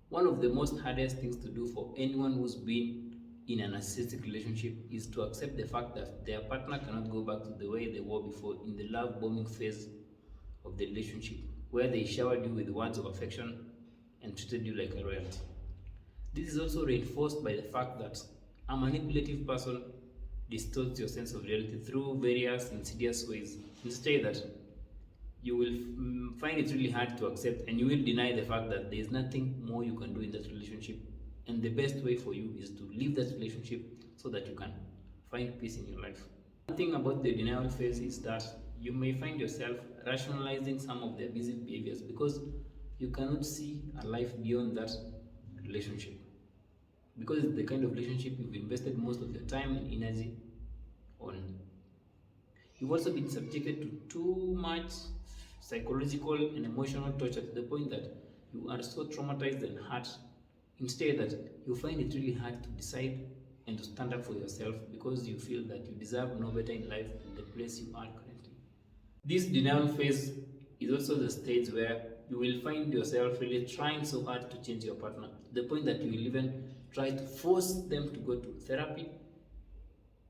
One of the most hardest things to do for anyone who's been in a narcissistic relationship is to accept the fact that their partner cannot go back to the way they were before in the love bombing phase of the relationship, where they showered you with words of affection and treated you like a royalty. This is also reinforced by the fact that a manipulative person distorts your sense of reality through various insidious ways. Instead, that you will find it really hard to accept, and you will deny the fact that there is nothing more you can do in that relationship, and the best way for you is to leave that relationship so that you can find peace in your life. One thing about the denial phase is that you may find yourself rationalizing some of the abusive behaviors because you cannot see a life beyond that relationship, because it's the kind of relationship you've invested most of your time and energy on. You've also been subjected to too much psychological and emotional torture to the point that you are so traumatized and hurt, instead that you find it really hard to decide and to stand up for yourself because you feel that you deserve no better in life than the place you are currently. This denial phase is also the stage where you will find yourself really trying so hard to change your partner to the point that you will even try to force them to go to therapy,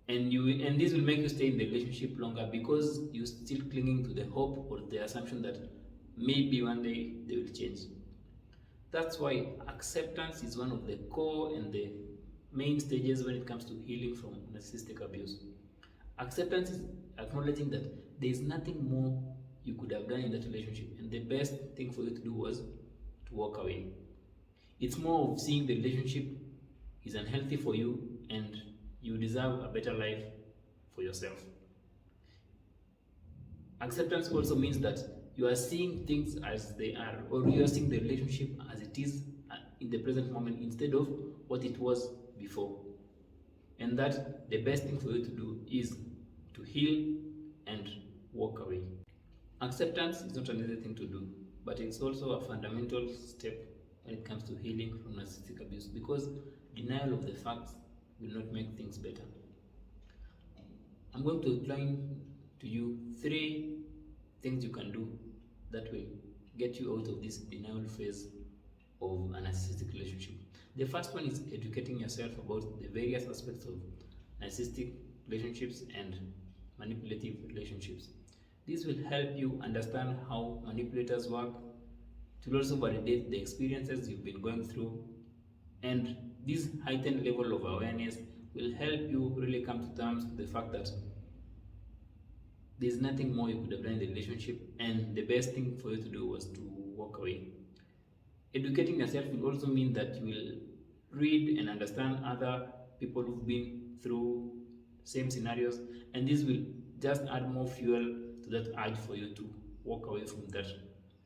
and this will make you stay in the relationship longer because you're still clinging to the hope or the assumption that maybe one day they will change. That's why acceptance is one of the core and the main stages when it comes to healing from narcissistic abuse. Acceptance is acknowledging that there is nothing more you could have done in that relationship, and the best thing for you to do was to walk away. It's more of seeing the relationship is unhealthy for you and you deserve a better life for yourself. Acceptance also means that you are seeing things as they are, or you are seeing the relationship as it is in the present moment instead of what it was before. And that the best thing for you to do is to heal and walk away. Acceptance is not an easy thing to do, but it's also a fundamental step when it comes to healing from narcissistic abuse, because denial of the facts will not make things better. I'm going to outline to you 3 things you can do that will get you out of this denial phase of a narcissistic relationship. The first one is educating yourself about the various aspects of narcissistic relationships and manipulative relationships. This will help you understand how manipulators work. It will also validate the experiences you've been going through, and this heightened level of awareness will help you really come to terms with the fact that there's nothing more you could have done in the relationship, and the best thing for you to do was to walk away. Educating yourself will also mean that you will read and understand other people who've been through same scenarios, and this will just add more fuel to that urge for you to walk away from that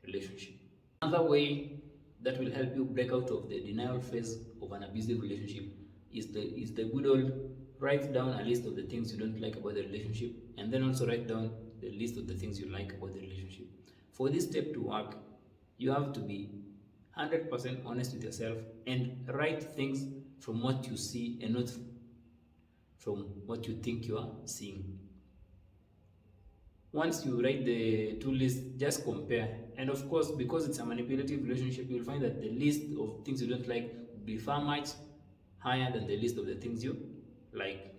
relationship. Another way that will help you break out of the denial phase of an abusive relationship is the good old write down a list of the things you don't like about the relationship, and then also write down the list of the things you like about the relationship. For this step to work, you have to be 100% honest with yourself and write things from what you see and not from what you think you are seeing. Once you write the 2 lists, just compare. And of course, because it's a manipulative relationship, you'll find that the list of things you don't like will be far much higher than the list of the things you like.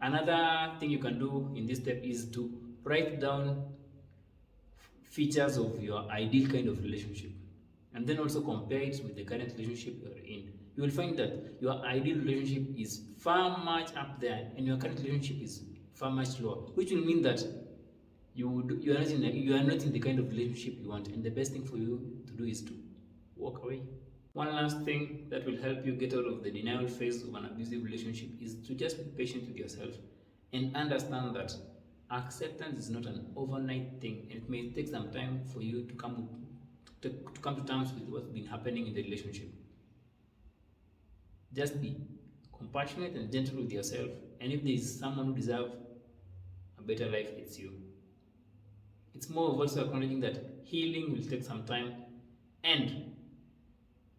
Another thing you can do in this step is to write down features of your ideal kind of relationship, and then also compare it with the current relationship you're in. You will find that your ideal relationship is far much up there and your current relationship is far much lower, which will mean that you are not in the kind of relationship you want, and the best thing for you to do is to walk away. One last thing that will help you get out of the denial phase of an abusive relationship is to just be patient with yourself and understand that acceptance is not an overnight thing, and it may take some time for you to come to terms with what's been happening in the relationship. Just be compassionate and gentle with yourself, and if there is someone who deserves a better life, it's you. It's more of also acknowledging that healing will take some time, and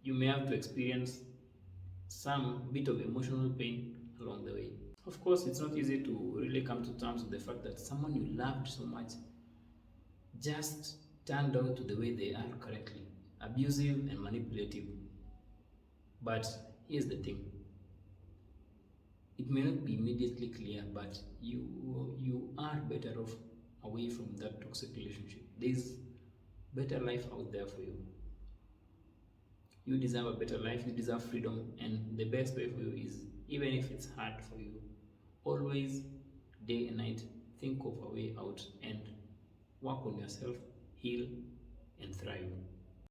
you may have to experience some bit of emotional pain along the way. Of course, it's not easy to really come to terms with the fact that someone you loved so much just turned out to the way they are currently, abusive and manipulative. But here's the thing, it may not be immediately clear, but you are better off away from that toxic relationship. There's better life out there for you. You deserve a better life, you deserve freedom, and the best way for you is, even if it's hard for you, always, day and night, think of a way out and work on yourself, heal, and thrive.